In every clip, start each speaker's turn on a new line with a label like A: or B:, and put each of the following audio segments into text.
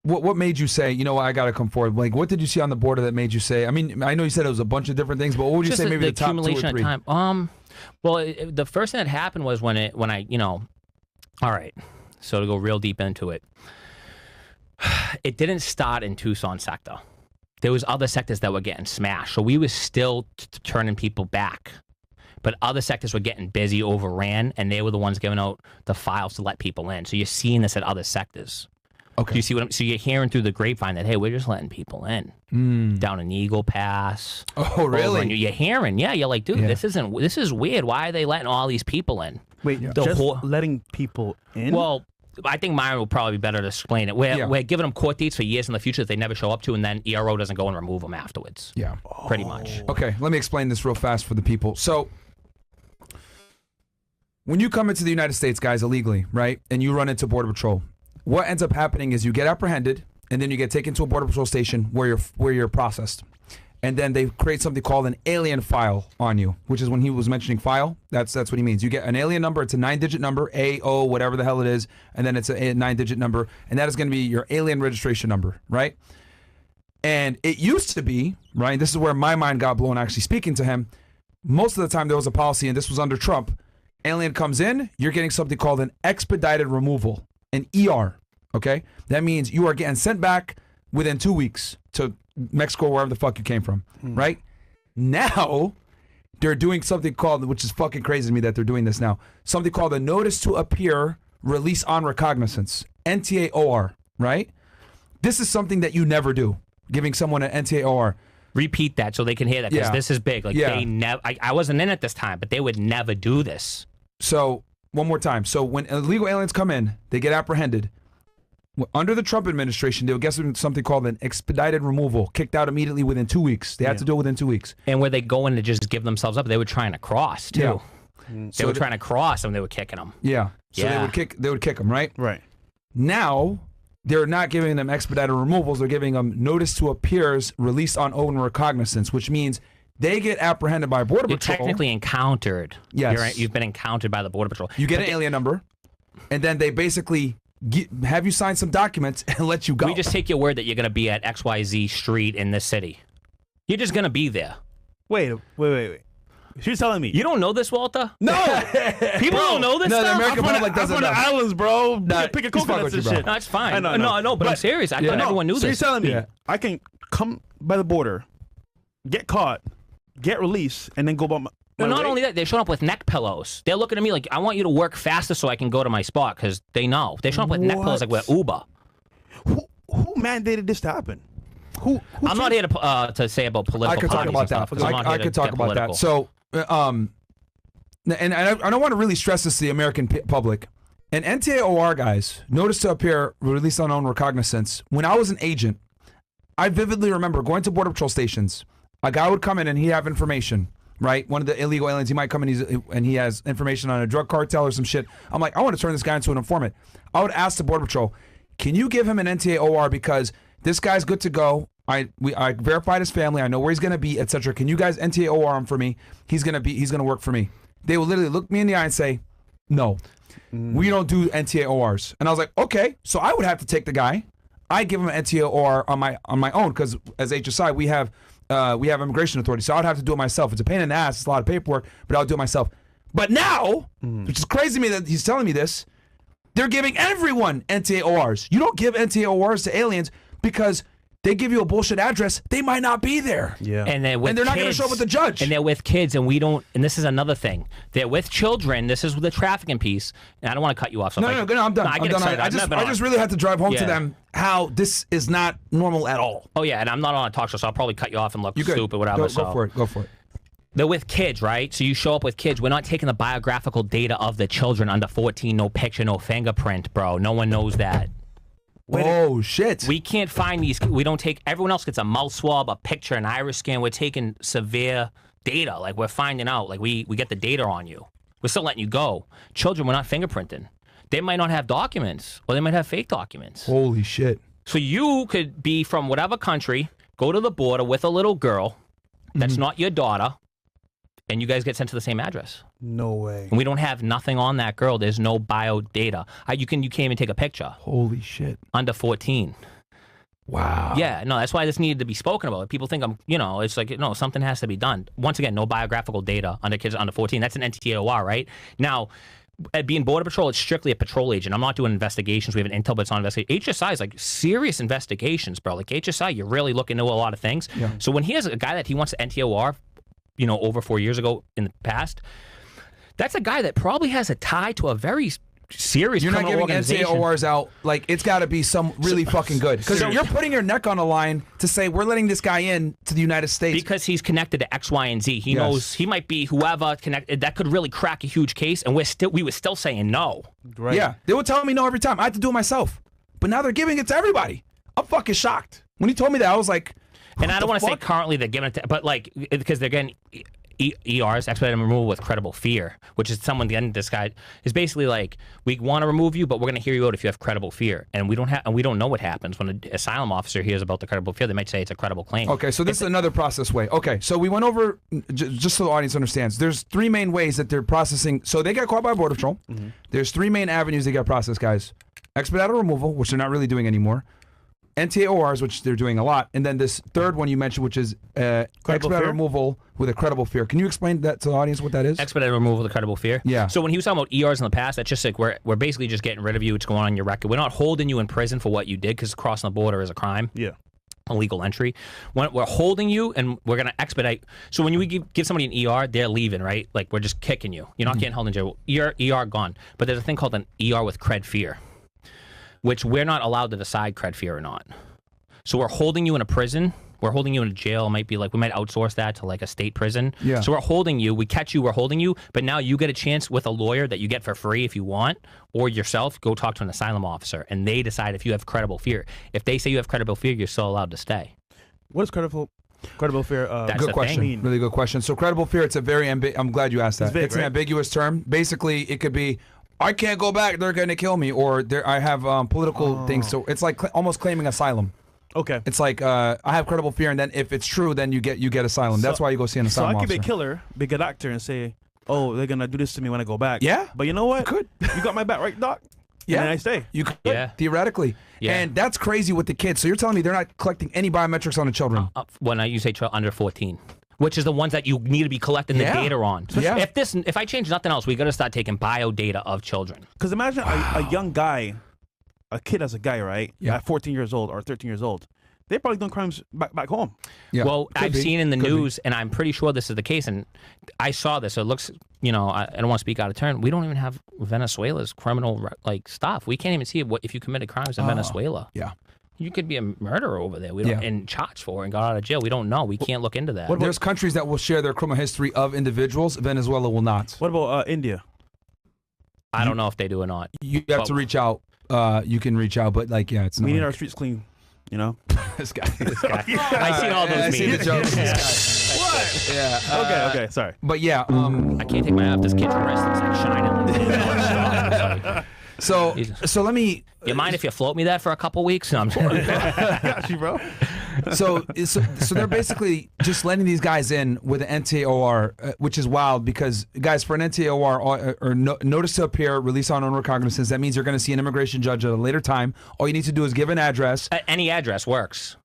A: what made you say, you know what, I got to come forward? Like, what did you see on the border that made you say? I mean, I know you said it was a bunch of different things, but what would you say maybe the top 2 or 3?
B: Of time. Well, the first thing that happened was when I, you know, all right. So to go real deep into it, it didn't start in Tucson sector. There was other sectors that were getting smashed. So we were still turning people back. But other sectors were getting busy, overran, and they were the ones giving out the files to let people in. So you're seeing this at other sectors.
A: Okay.
B: You see what so you're hearing through the grapevine that, hey, we're just letting people in. Down in Eagle Pass.
A: Oh, really?
B: You're hearing, yeah, you're like, dude, this is weird. Why are they letting all these people in?
C: Wait, just letting people in?
B: Well, I think Myron will probably be better to explain it. We're giving them court dates for years in the future that they never show up to, and then ERO doesn't go and remove them afterwards.
A: Yeah.
B: Pretty much.
A: Okay, let me explain this real fast for the people. So, when you come into the United States, guys, illegally, right, and you run into Border Patrol, what ends up happening is you get apprehended, and then you get taken to a Border Patrol station where you're processed. And then they create something called an alien file on you, which is when he was mentioning file, that's what he means. You get an alien number, it's a 9-digit number, A-O, whatever the hell it is, and then it's a 9-digit number, and that is going to be your alien registration number, right? And it used to be, right, this is where my mind got blown actually speaking to him, most of the time there was a policy, and this was under Trump, alien comes in, you're getting something called an expedited removal, an ER, okay? That means you are getting sent back within 2 weeks to Mexico, wherever the fuck you came from, right? Now, they're doing something called, which is fucking crazy to me that they're doing this now, something called a Notice to Appear Release on Recognizance, NTAOR, right? This is something that you never do, giving someone an NTAOR.
B: Repeat that so they can hear that, because this is big. Like they never, I wasn't in at this time, but they would never do this.
A: So, one more time. So, when illegal aliens come in, they get apprehended. Under the Trump administration, they would get something called an expedited removal, kicked out immediately within 2 weeks. They had to do it within 2 weeks.
B: And where they go in to just give themselves up, they were trying to cross too. Yeah. They were trying to cross, and they were kicking them.
A: Yeah. So they would kick them, right?
C: Right.
A: Now, they're not giving them expedited removals. They're giving them Notice to Appears Released on own recognizance, which means they get apprehended by Border Patrol.
B: You're technically encountered.
A: Yes.
B: You've been encountered by the Border Patrol.
A: You get an alien number, and then they basically have you sign some documents and let you go.
B: We just take your word that you're going to be at XYZ street in this city. You're just going to be there.
C: Wait. She's telling me.
B: You don't know this, Walter?
C: No.
B: People don't know this stuff?
A: The American public doesn't know.
C: I'm from the islands, bro.
A: Nah,
C: pick a coconuts and shit.
B: No, it's fine.
C: I know.
B: But I'm serious. I thought everyone knew this.
C: So you're telling me I can come by the border, get caught, get released, and then go by my
B: not only that, they're showing up with neck pillows. They're looking at me like, I want you to work faster so I can go to my spot, because they know. They're showing up with neck pillows like we're Uber.
C: Who mandated this to happen?
B: I'm not here to say about political
A: I could talk about that. I could talk about that. So, and I don't want to really stress this to the American public. An NTAOR, guys, Notice to Appear, Release on Own Recognizance. When I was an agent, I vividly remember going to Border Patrol stations. A guy would come in and he'd have information. Right, one of the illegal aliens, he might come in and he has information on a drug cartel or some shit. I'm like, I want to turn this guy into an informant. I would ask the Border Patrol, can you give him an NTAOR because this guy's good to go. I verified his family. I know where he's gonna be, etc. Can you guys NTAOR him for me? He's gonna work for me. They would literally look me in the eye and say, no, we don't do NTAORs. And I was like, okay, so I would have to take the guy. I give him an NTAOR on my own because as HSI we have immigration authority, so I'd have to do it myself. It's a pain in the ass. It's a lot of paperwork, but I'll do it myself. But now, which is crazy to me that he's telling me this, they're giving everyone NTAORs. You don't give NTAORs to aliens because they give you a bullshit address. They might not be there.
C: Yeah.
B: And they're
A: not going to show up with the judge.
B: And they're with kids, and we don't. And this is another thing. They're with children. This is the trafficking piece. And I don't want to cut you off. So
A: no, I'm done. I'm done. I just really had to drive home to them how this is not normal at all.
B: Oh yeah, and I'm not on a talk show, so I'll probably cut you off and look stupid, whatever.
A: Go for it.
B: They're with kids, right? So you show up with kids. We're not taking the biographical data of the children under 14. No picture, no fingerprint, bro. No one knows that.
A: Oh shit!
B: We can't find these. We don't take. Everyone else gets a mouth swab, a picture, an iris scan. We're taking severe data. Like we're finding out. Like we get the data on you. We're still letting you go. Children, we're not fingerprinting. They might not have documents, or they might have fake documents.
A: Holy shit!
B: So you could be from whatever country, go to the border with a little girl that's not your daughter, and you guys get sent to the same address.
C: No way.
B: And we don't have nothing on that girl. There's no bio data. You can't even take a picture.
A: Holy shit.
B: Under 14.
A: Wow.
B: Yeah, no, that's why this needed to be spoken about. People think it's like, no, something has to be done. Once again, no biographical data under kids under 14. That's an NTAOR, right? Now, at being Border Patrol, it's strictly a patrol agent. I'm not doing investigations. We have an intel, but it's not investigation. HSI is like serious investigations, bro. Like HSI, you're really looking into a lot of things. Yeah. So when he has a guy that he wants to NTOR, over 4 years ago in the past, that's a guy that probably has a tie to a very serious
A: You're not giving NTAORs out. Like, it's got to be some really fucking good. Because you're putting your neck on the line to say, we're letting this guy in to the United States.
B: Because he's connected to X, Y, and Z. He knows he might be whoever connected. That could really crack a huge case, and we were still saying no.
A: Right. Yeah. They were telling me no every time. I had to do it myself. But now they're giving it to everybody. I'm fucking shocked. When he told me that, I was like,
B: and I don't want to say currently they're giving it to, but like, because they're getting ERs, expedited removal with credible fear, which is someone, the end of this guy is basically like, we want to remove you, but we're going to hear you out if you have credible fear. And we don't know what happens when an asylum officer hears about the credible fear. They might say it's a credible claim.
A: Okay, so this is another process way. Okay, so we went over, just so the audience understands, there's 3 main ways that they're processing. So they got caught by Border Patrol. Mm-hmm. There's 3 main avenues they got processed, guys. Expedited removal, which they're not really doing anymore. NTAORs, which they're doing a lot, and then this third one you mentioned, which is expedited removal with a credible fear. Can you explain that to the audience what that is?
B: Expedited removal with a credible fear?
A: Yeah.
B: So when he was talking about ERs in the past, that's just like we're basically just getting rid of you. It's going on your record. We're not holding you in prison for what you did, because crossing the border is a crime.
C: Yeah.
B: Illegal entry. We're holding you, and we're going to expedite. So when you give somebody an ER, they're leaving, right? Like, we're just kicking you. You're not getting held in jail. ER gone. But there's a thing called an ER with cred fear, which we're not allowed to decide cred fear or not. So we're holding you in a prison. We're holding you in a jail. It might be like, we might outsource that to like a state prison.
A: Yeah.
B: So we're holding you. We catch you. We're holding you. But now you get a chance with a lawyer that you get for free if you want, or yourself, go talk to an asylum officer, and they decide if you have credible fear. If they say you have credible fear, you're still allowed to stay.
C: What is credible fear?
A: Good question. Really good question. So credible fear, it's a very I'm glad you asked that.
C: It's
A: an ambiguous term. Basically, it could be, I can't go back, they're going to kill me, or I have political things. So it's like almost claiming asylum.
C: Okay.
A: It's like, I have credible fear, and then if it's true, then you get asylum. That's why you go see an asylum officer.
C: So I could be a killer, be a good actor, and say, oh, they're going to do this to me when I go back.
A: Yeah.
C: But you know what?
A: You could.
C: You got my back, right, Doc?
A: Yeah.
C: And I stay.
A: You could, theoretically. Yeah. And that's crazy with the kids. So you're telling me they're not collecting any biometrics on the children?
B: When you say under 14. Which is the ones that you need to be collecting the data on. So if I change nothing else, we got to start taking bio data of children.
C: Because imagine a young guy, a kid as a guy, right? Yeah. At 14 years old or 13 years old. They're probably doing crimes back home.
B: Yeah. Well, I've seen in the news, and I'm pretty sure this is the case, and I saw this. So it looks, I don't want to speak out of turn. We don't even have Venezuela's criminal stuff. We can't even see if you committed crimes in Venezuela.
A: Yeah.
B: You could be a murderer over there. We don't, and charged for it and got out of jail. We don't know. We can't look into that.
A: There's countries that will share their criminal history of individuals. Venezuela will not.
C: What about India?
B: I don't know if they do or not.
A: You have to reach out. You can reach out, but it's not.
C: We need our streets clean.
A: This guy.
B: I seen all those memes.
A: I see the jokes. This guy. What?
C: Yeah. Okay. Sorry.
A: But
B: I can't take my eye off this kid's wrist. It's like shining.
A: So let me.
B: You mind if you float me that for a couple weeks? No, I'm
C: got you, bro.
A: So they're basically just letting these guys in with an NTAOR, which is wild because, guys, for an NTAOR or notice to appear, release on own recognizance, that means you're going to see an immigration judge at a later time. All you need to do is give an address.
B: Any address works.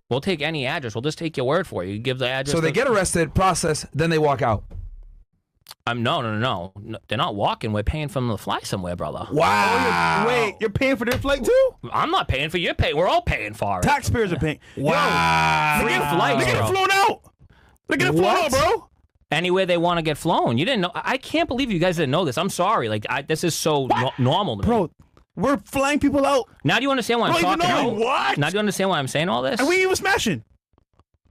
B: We'll take any address. We'll just take your word for it. You give the address.
A: So they get arrested, process, then they walk out.
B: No. They're not walking. We're paying for them to fly somewhere, brother.
A: Wow.
C: Wait, you're paying for their flight too?
B: I'm not paying for you. We're all paying for it.
C: Taxpayers are paying.
A: Wow.
B: Free flights,
C: They're getting flown out. They're getting flown out, bro.
B: Anywhere they want to get flown. You didn't know. I can't believe you guys didn't know this. I'm sorry. This is so normal to me.
C: Bro, we're flying people out.
B: Now do you understand why I'm talking about?
C: What?
B: Now do you understand why I'm saying all this?
C: And we ain't even smashing.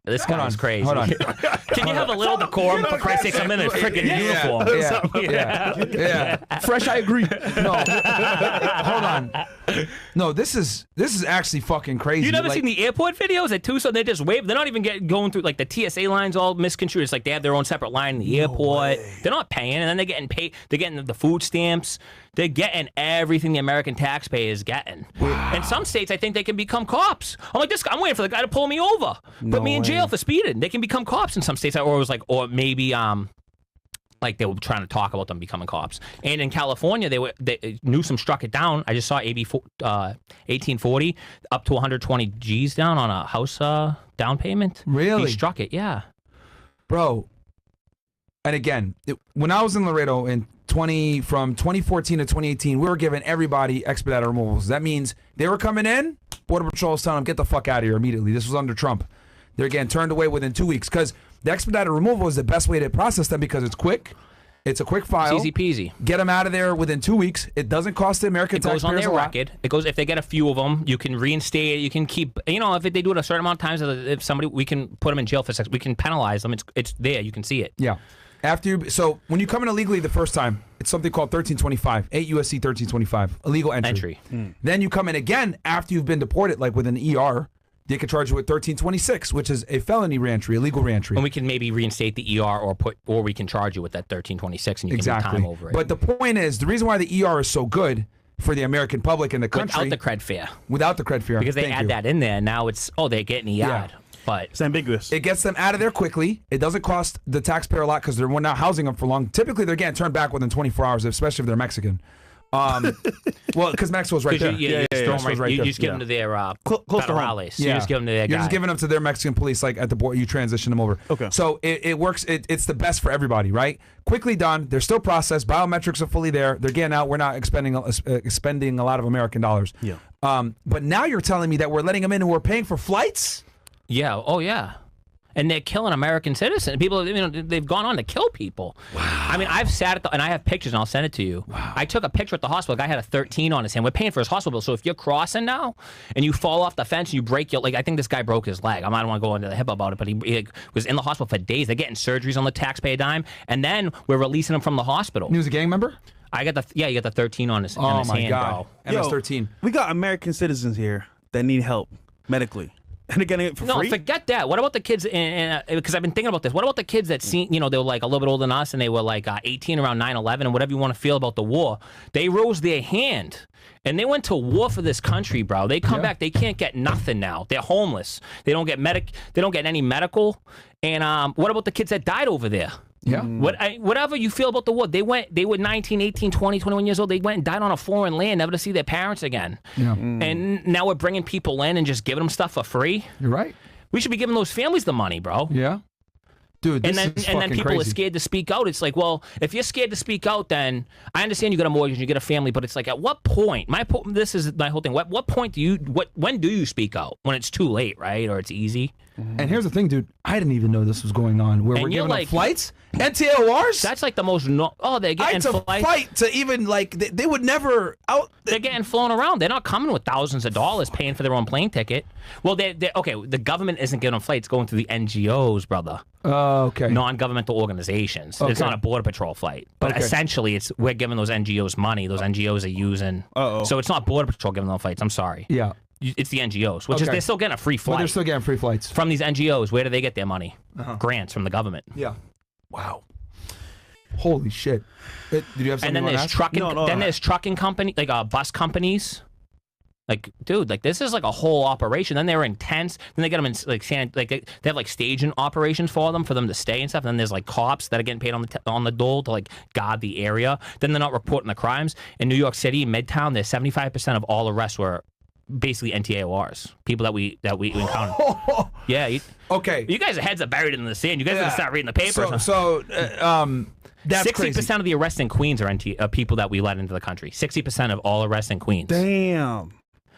B: This guy's crazy.
A: Hold on.
B: Can you have a little decorum? For Christ's sake, I'm in a freaking uniform.
A: Yeah. Fresh, I agree. No. Hold on. No, this is actually fucking crazy.
B: You never seen the airport videos at Tucson? They just wave. They're not even going through the TSA lines all misconstrued. It's like they have their own separate line in the airport. They're not paying, and then they're getting paid. They're getting the food stamps. They're getting everything the American taxpayer is getting. Wow. In some states, I think they can become cops. I'm like, I'm waiting for the guy to pull me over, put me in jail for speeding. They can become cops in some states. Or it was or maybe Like they were trying to talk about them becoming cops. And in California, Newsom struck it down. I just saw AB 1840 up to 120 G's down on a house down payment.
A: Really?
B: He struck it, yeah.
A: Bro. And again, when I was in Laredo from 2014 to 2018, we were giving everybody expedited removals. That means they were coming in, Border Patrol was telling them, get the fuck out of here immediately. This was under Trump. They're getting turned away within 2 weeks because the expedited removal is the best way to process them because it's quick. It's a quick file.
B: It's easy peasy.
A: Get them out of there within 2 weeks. It doesn't cost the American taxpayers a lot.
B: It goes on their record. It goes if they get a few of them, you can reinstate it. You can keep. If they do it a certain amount of times, if somebody, we can put them in jail for 6. We can penalize them. It's there. You can see it.
A: Yeah. So when you come in illegally the first time, it's something called 1325, 8 USC 1325, illegal entry. Then you come in again after you've been deported, like with an ER. They could charge you with 1326, which is a felony reentry, illegal reentry.
B: And we can maybe reinstate the ER or we can charge you with that 1326 and you can do time over it.
A: But the point is, the reason why the ER is so good for the American public and the country.
B: Without the cred fear.
A: Without the cred fear.
B: Because they add that in there and now it's, they're getting ER'd. Yeah. But
C: it's ambiguous.
A: It gets them out of there quickly. It doesn't cost the taxpayer a lot because we're not housing them for long. Typically, they're getting turned back within 24 hours, especially if they're Mexican. Well, because Mexico's right there.
B: You just give them to their federales. You just give them to their guy.
A: You're just giving them to their Mexican police, like at the border. You transition them over.
C: Okay.
A: So it works. It's the best for everybody, right? Quickly done. They're still processed. Biometrics are fully there. They're getting out. We're not expending a lot of American dollars.
C: Yeah.
A: But now you're telling me that we're letting them in and we're paying for flights?
B: Yeah. Oh, yeah. And they're killing American citizens. People, they've gone on to kill people.
A: Wow.
B: I mean, I've sat at and I have pictures, and I'll send it to you.
A: Wow.
B: I took a picture at the hospital. The guy had a 13 on his hand. We're paying for his hospital bill. So if you're crossing now and you fall off the fence and you break your leg, I think this guy broke his leg. I don't want to go into the hip about it, but he was in the hospital for days. They're getting surgeries on the taxpayer dime, and then we're releasing him from the hospital.
A: He was a gang member?
B: You got the 13 on his hand,
A: God.
B: bro.
A: MS-13.
C: We got American citizens here that need help medically. And they're getting it for free?
B: No, forget that. What about the kids, because I've been thinking about this, what about the kids that they were like a little bit older than us and they were like 18 around 9/11 and whatever you want to feel about the war. They rose their hand and they went to war for this country, bro. They come back, they can't get nothing now. They're homeless. They don't get any medical. And what about the kids that died over there?
A: Yeah.
B: Whatever you feel about the war, they were 19, 18, 20, 21 years old. They went and died on a foreign land, never to see their parents again.
A: Yeah.
B: And now we're bringing people in and just giving them stuff for free.
A: You're right.
B: We should be giving those families the money, bro.
A: Yeah. Dude, this is
B: and then people
A: crazy.
B: are scared to speak out. It's like, well, if you're scared to speak out, then I understand you got a mortgage, you get a family, but it's like, at what point? This is my whole thing. What point when do you speak out? When it's too late, right? Or it's easy.
A: And here's the thing, dude. I didn't even know this was going on. Where we're giving them flights, NTORs.
B: That's like the most. They're getting flights.
A: Fight to even like they would never out.
B: They're getting flown around. They're not coming with thousands of dollars paying for their own plane ticket. Well, they okay. The government isn't giving them flights. It's going through the NGOs, brother.
A: Okay.
B: Non-governmental organizations. Okay. It's not a border patrol flight, but essentially, we're giving those NGOs money. Those NGOs are using. So it's not border patrol giving them flights. I'm sorry.
A: Yeah.
B: It's the NGOs, which is they're still getting a free flight.
A: But they're still getting free flights
B: from these NGOs. Where do they get their money? Grants from the government.
A: Yeah. Wow. Holy shit. Did you have something?
B: And then there's trucking. Then there's trucking company, like bus companies. Like, dude, like this is like a whole operation. Then they're intense. Then they get them in they have like staging operations for them to stay and stuff. And then there's like cops that are getting paid on the dole to like guard the area. Then they're not reporting the crimes. In New York City, Midtown, there's 75% of all arrests were basically NTORs, people that we encountered. Yeah.
A: Okay.
B: You guys' heads are buried in the sand. You guys gotta start reading the papers.
A: That's
B: 60% of the arrests in Queens are people that we let into the country. 60% of all arrests in Queens.
C: Damn.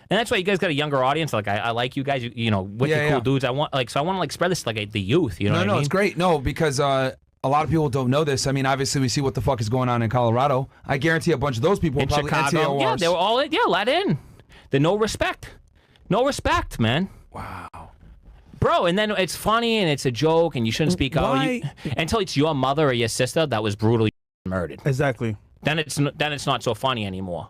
B: And that's why you guys got a younger audience. Like I like you guys, wicked cool dudes. I want to spread this to like the youth. You know what I mean?
A: No, it's great. No, because a lot of people don't know this. I mean, obviously we see what the fuck is going on in Colorado. I guarantee a bunch of those people
B: in
A: are probably
B: Chicago.
A: NTORs.
B: Yeah, they were all let in. The no respect, man.
A: Wow.
B: Bro, and then it's funny and it's a joke and you shouldn't speak out until it's your mother or your sister that was brutally murdered.
C: Exactly.
B: Then it's not so funny anymore.